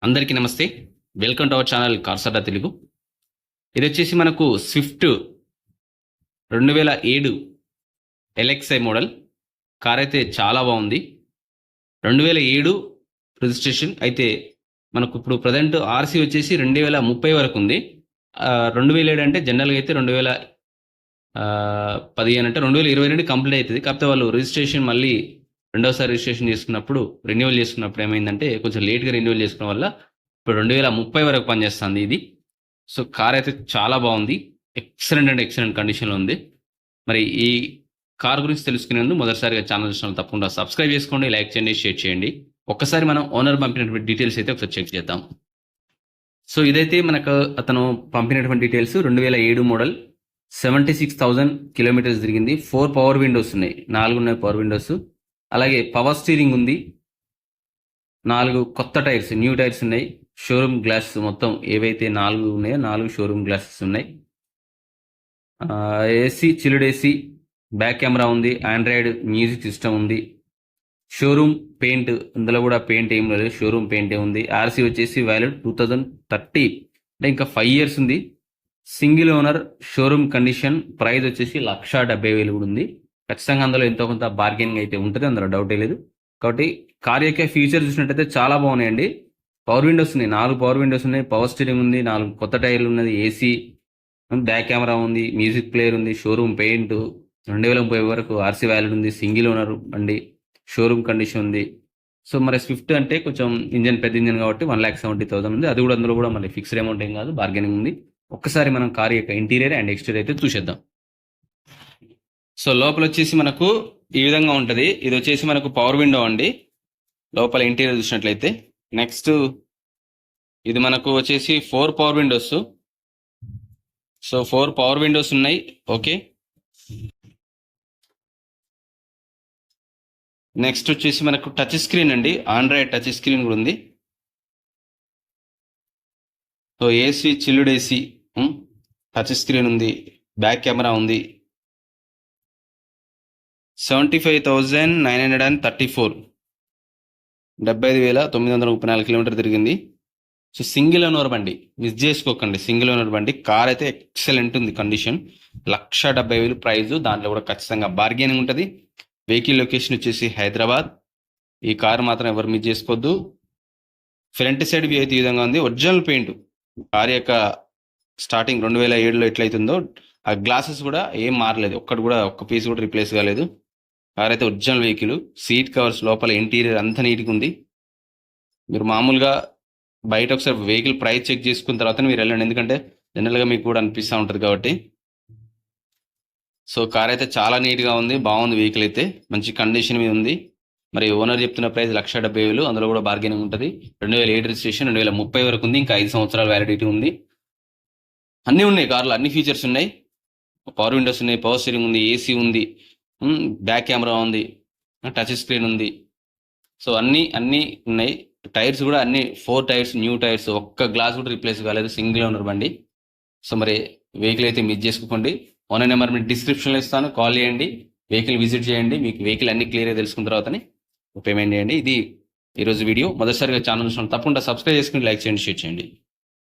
అందరికీ నమస్తే. Welcome to our channel cars అడ్డా తెలుగు. ఇది వచ్చేసి మనకు స్విఫ్ట్ 2007 ఎల్ఎక్స్ఐ మోడల్ కార్ అయితే చాలా బాగుంది. 2007 రిజిస్ట్రేషన్ అయితే మనకు ఇప్పుడు ప్రజెంట్ ఆర్సీ వచ్చేసి 2030 వరకు ఉంది. 2007 అంటే జనరల్గా అయితే 2015 అంటే 2022 కంప్లీట్ అవుతుంది. కాకపోతే వాళ్ళు రిజిస్ట్రేషన్ మళ్ళీ రెండోసారి రిజిస్ట్రేషన్ చేసుకున్నప్పుడు రెన్యువల్ చేసుకున్నప్పుడు ఏమైందంటే కొంచెం లేట్గా రెన్యువల్ చేసుకున్న వల్ల ఇప్పుడు 2030 వరకు పనిచేస్తుంది ఇది. సో కార్ అయితే చాలా బాగుంది. ఎక్సలెంట్ అండ్ ఎక్సలెంట్ కండిషన్లో ఉంది. మరి ఈ కార్ గురించి తెలుసుకునేందుకు మొదటిసారిగా ఛానల్ చూసిన తప్పకుండా సబ్స్క్రైబ్ చేసుకోండి, లైక్ చేయండి, షేర్ చేయండి. ఒక్కసారి మనం ఓనర్ పంపినటువంటి డీటెయిల్స్ అయితే ఒకసారి చెక్ చేద్దాం. సో ఇదైతే మనకు అతను పంపినటువంటి డీటెయిల్స్ 2007 మోడల్, 76,000 కిలోమీటర్స్ తిరిగింది. 4 పవర్ విండోస్ ఉన్నాయి, 4 ఉన్నాయి పవర్ విండోస్. అలాగే పవర్ స్టీరింగ్ ఉంది. 4 కొత్త టైర్స్, న్యూ టైర్స్ ఉన్నాయి. షోరూమ్ గ్లాసెస్ మొత్తం ఏవైతే 4 ఉన్నాయో 4 షోరూమ్ గ్లాసెస్ ఉన్నాయి. AC, chilled AC, back camera ఉంది, ఆండ్రాయిడ్ మ్యూజిక్ సిస్టమ్ ఉంది. షోరూమ్ పెయింట్, ఇందులో కూడా పెయింట్ ఏం లేదు, షోరూమ్ పెయింటే ఉంది. ఆర్సీ వచ్చేసి వ్యాలిడ్ 2030 అంటే ఇంకా 5 ఇయర్స్ ఉంది. Single owner, showroom condition. Price వచ్చేసి 1,70,000 కూడా ఉంది. ఖచ్చితంగా అందులో ఎంతో కొంత బార్గెనింగ్ అయితే ఉంటుంది, అందులో డౌటే లేదు. కాబట్టి కార్ యొక్క ఫీచర్స్ చూసినట్టయితే చాలా బాగున్నాయండి. పవర్ విండోస్ ఉన్నాయి, 4 పవర్ విండోస్ ఉన్నాయి, పవర్ స్టీరింగ్ ఉంది, 4 కొత్త టైర్లు ఉన్నది, ఏసీ, బ్యాక్ కెమెరా ఉంది, మ్యూజిక్ ప్లేయర్ ఉంది, షోరూమ్ పెయింట్, 2030 వరకు ఆర్సీ వ్యాలిడ్ ఉంది, సింగిల్ ఓనర్ బండి, షోరూమ్ కండిషన్ ఉంది. సో మరి స్విఫ్ట్ అంటే కొంచెం ఇంజన్ పెద్ద ఇంజన్ కాబట్టి 1,70,000 ఉంది. అది కూడా అందులో కూడా మళ్ళీ ఫిక్స్డ్ అమౌంట్ ఏం కాదు, బార్గెనింగ్ ఉంది. ఒక్కసారి మనం కార్ యొక్క ఇంటీరియర్ అండ్ ఎక్స్టీరియర్ అయితే చూసేద్దాం. సో లోపల వచ్చేసి మనకు ఈ విధంగా ఉంటుంది. ఇది వచ్చేసి మనకు పవర్ విండో అండి. లోపల ఇంటీరియర్ చూసినట్లయితే నెక్స్ట్ ఇది మనకు వచ్చేసి 4 power Windows. So 4 power Windows ఉన్నాయి. ఓకే, నెక్స్ట్ వచ్చేసి మనకు టచ్ స్క్రీన్ అండి, ఆండ్రాయిడ్ టచ్ స్క్రీన్ కూడా ఉంది. So AC, chilled AC, touch screen ఉంది, బ్యాక్ కెమెరా ఉంది. 75,934 75,934 కిలోమీటర్ తిరిగింది. సో సింగిల్ ఓనర్ బండి, మిస్ చేసుకోకండి. సింగిల్ ఓనర్ బండి. కార్ అయితే ఎక్సలెంట్ ఉంది కండిషన్. 1,70,000 ప్రైజు. దాంట్లో కూడా ఖచ్చితంగా బార్గెనింగ్ ఉంటుంది. వెహికల్ లొకేషన్ వచ్చేసి హైదరాబాద్. ఈ కార్ మాత్రం ఎవరు మిస్ చేసుకోవద్దు. ఫ్రంట్ సైడ్ వ్యూ అయితే ఈ విధంగా ఉంది. Original paint. కార్ యొక్క స్టార్టింగ్ 2007లో ఎట్లయితుందో ఆ గ్లాసెస్ కూడా ఏం మారలేదు, ఒక్క పీస్ కూడా రీప్లేస్ కాలేదు. కార్ అయితే ఒరిజినల్ వెహికల్. సీట్ కవర్స్, లోపల ఇంటీరియర్ అంతా నీట్గా ఉంది. మీరు మామూలుగా బయట ఒకసారి వెహికల్ ప్రైస్ చెక్ చేసుకున్న తర్వాత మీరు వెళ్ళండి, ఎందుకంటే జనరల్గా మీకు కూడా అనిపిస్తూ ఉంటుంది కాబట్టి. సో కార్ అయితే చాలా నీట్గా ఉంది, బాగుంది. వెహికల్ అయితే మంచి కండిషన్ మీద ఉంది. మరి ఓనర్ చెప్తున్న ప్రైస్ 1,70,000. అందులో కూడా బార్గెనింగ్ ఉంటుంది. 2007 రిజిస్ట్రేషన్, 2030 వరకు ఉంది. ఇంకా 5 సంవత్సరాల వ్యాలిడిటీ ఉంది. అన్నీ ఉన్నాయి కార్లో, అన్ని ఫీచర్స్ ఉన్నాయి. పవర్ విండోస్ ఉన్నాయి, పవర్ స్టీరింగ్ ఉంది, ఏసీ ఉంది, బ్యాక్ కెమెరా ఉంది, టచ్ స్క్రీన్ ఉంది. సో అన్నీ ఉన్నాయి. టైర్స్ కూడా అన్ని 4 టైర్స్ న్యూ టైర్స్, ఒక్క గ్లాస్ కూడా రీప్లేస్ కాలేదు. సింగిల్ ఓనర్ బండి. సో మరి వెహికల్ అయితే మిస్ చేసుకోకండి. ఓనర్ నెంబర్ మీకు డిస్క్రిప్షన్లో ఇస్తాను, కాల్ చేయండి, వెహికల్ విజిట్ చేయండి. మీకు వెహికల్ అన్ని క్లియర్గా తెలుసుకున్న తర్వాతనే పేమెంట్ చేయండి. ఇది ఈరోజు వీడియో. మొదటిసారిగా ఛానల్ తప్పకుండా సబ్స్క్రైబ్ చేసుకుని లైక్ చేయండి, షేర్ చేయండి.